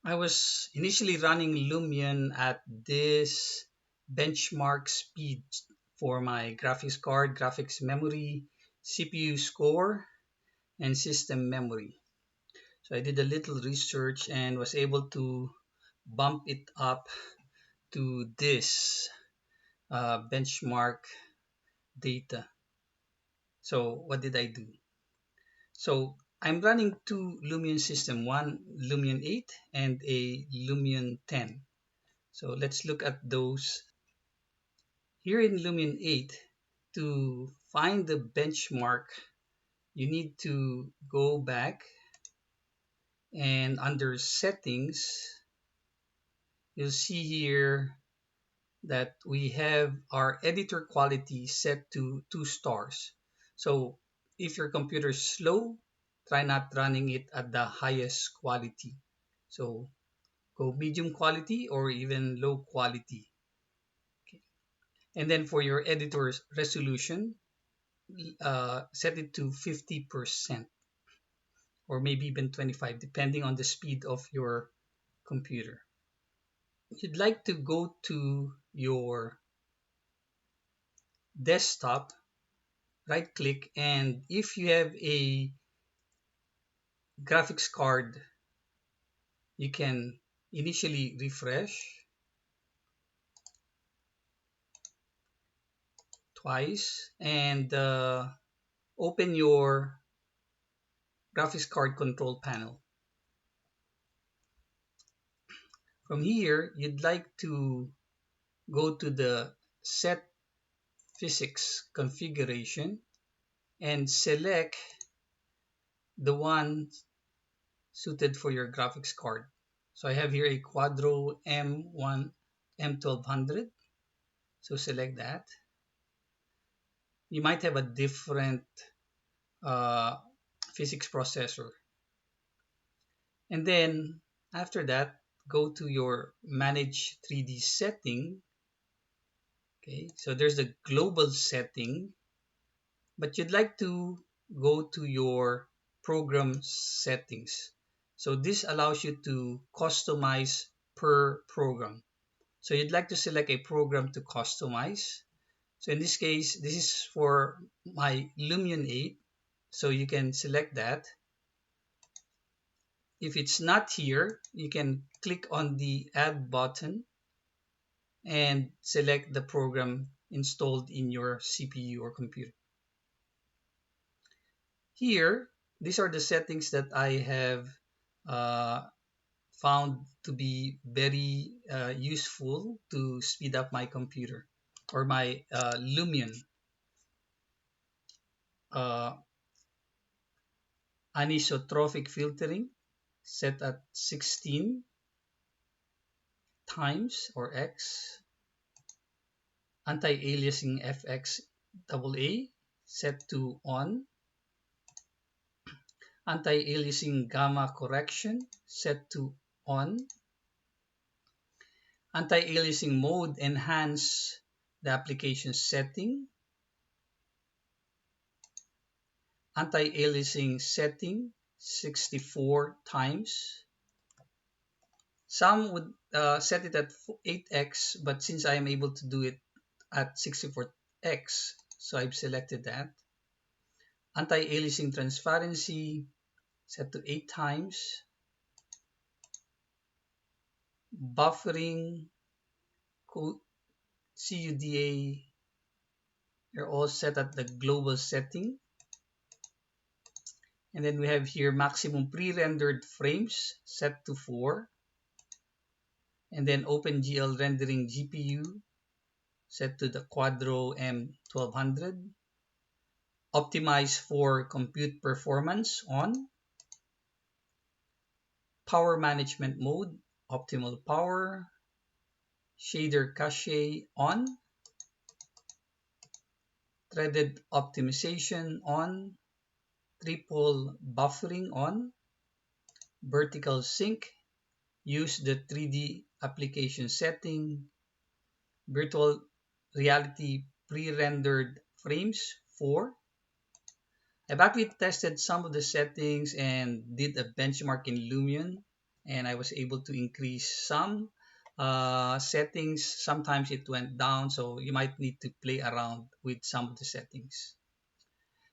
I was initially running Lumion at this benchmark speed for my graphics card, graphics memory, CPU score, and system memory. So I did a little research and was able to bump it up to this benchmark data. So what did I do? So I'm running two Lumion system, one Lumion 8 and a Lumion 10. So let's look at those. Here in Lumion 8, to find the benchmark, you need to go back and under settings, you'll see here that we have our editor quality set to 2 stars. So if your computer is slow, try not running it at the highest quality. So go medium quality or even low quality. Okay. And then for your editor's resolution, set it to 50% or maybe even 25, depending on the speed of your computer. You'd like to go to your desktop, right click, and if you have a graphics card, you can initially refresh twice and open your graphics card control panel. From here, you'd like to go to the set physics configuration and select the one suited for your graphics card. So I have here a Quadro M1200. So select that. You might have a different uh, physics processor. And then after that, go to your manage 3D setting. Okay, so there's the global setting, but you'd like to go to your program settings. So this allows you to customize per program. So you'd like to select a program to customize. So in this case, this is for my Lumion 8. So you can select that. If it's not here, you can click on the add button and select the program installed in your CPU or computer. Here, these are the settings that I have uh, found to be very useful to speed up my computer or my Lumion. Uh, Anisotropic filtering set at 16 times or X. Anti-aliasing FX AA set to on. Anti-aliasing gamma correction set to on. Anti-aliasing mode enhance the application setting. Anti-aliasing setting 64 times. Some would set it at 8x, but since I am able to do it at 64x, so I've selected that. Anti-aliasing transparency set to 8 times. Buffering, CUDA, they're all set at the global setting. And then we have here maximum pre-rendered frames set to 4. And then OpenGL rendering GPU set to the Quadro M1200. Optimize for compute performance on. Power management mode, optimal power. Shader cache on. Threaded optimization on. Triple buffering on. Vertical sync. Use the 3D application setting. Virtual reality pre-rendered frames 4. I've actually tested some of the settings and did a benchmark in Lumion. and I was able to increase some settings. Sometimes it went down, so you might need to play around with some of the settings.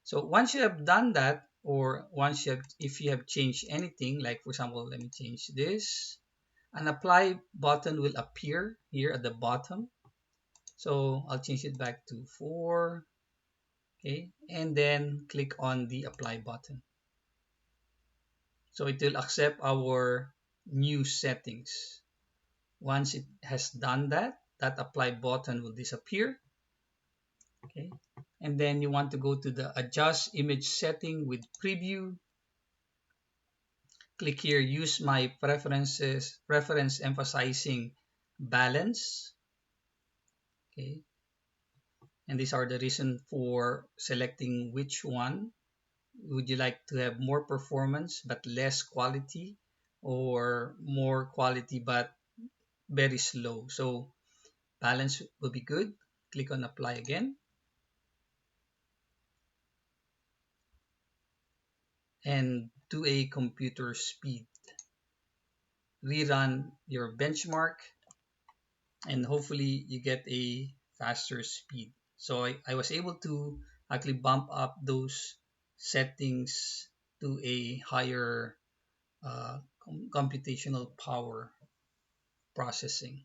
So once you have done that, or once you have, if you have changed anything, like for example, let me change this, an apply button will appear here at the bottom. So I'll change it back to 4, okay, and then click on the apply button. So it will accept our new settings. Once it has done that, that apply button will disappear. Okay. And then you want to go to the adjust image setting with preview. Click here, use my preference emphasizing balance. Okay. And these are the reason for selecting which one. Would you like to have more performance but less quality, or more quality but very slow? So balance will be good. Click on apply again and do a computer speed. Rerun your benchmark and hopefully you get a faster speed. So I was able to actually bump up those settings to a higher computational power processing.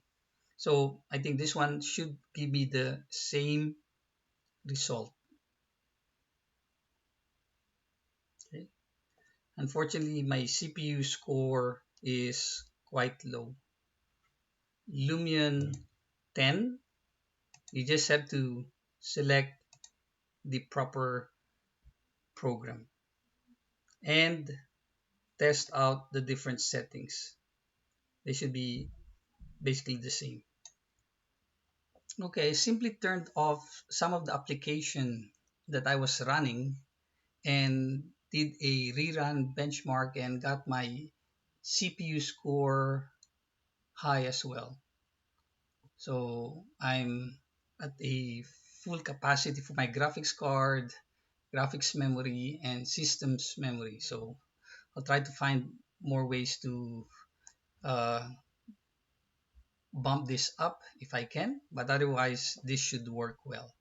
So I think this one should give me the same result. Okay. Unfortunately, my CPU score is quite low. Lumion 10, you just have to select the proper program and test out the different settings. They should be basically the same. Okay, I simply turned off some of the application that I was running and did a rerun benchmark and got my CPU score high as well. So I'm at a full capacity for my graphics card, graphics memory, and systems memory. So I'll try to find more ways to uh, bump this up if I can, but otherwise this should work well.